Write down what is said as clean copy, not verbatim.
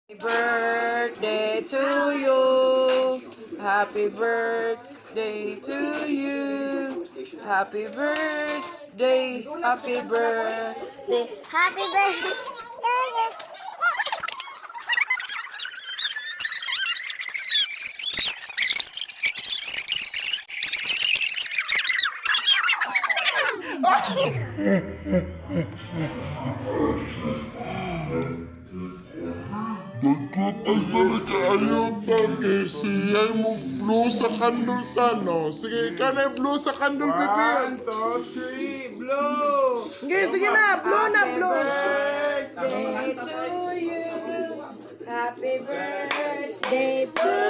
Happy birthday to you. Happy birthday to you. Happy birthday. Happy birthday. Happy birthday to you. Nagkatagal kayo dati. Siya'y mo blue sa kandol tano. Sige, kanay blue sa kandol, Pepe. 1, 2, 3, blow! Sige, sige na. Blow na, blow. Birthday to you. Happy birthday to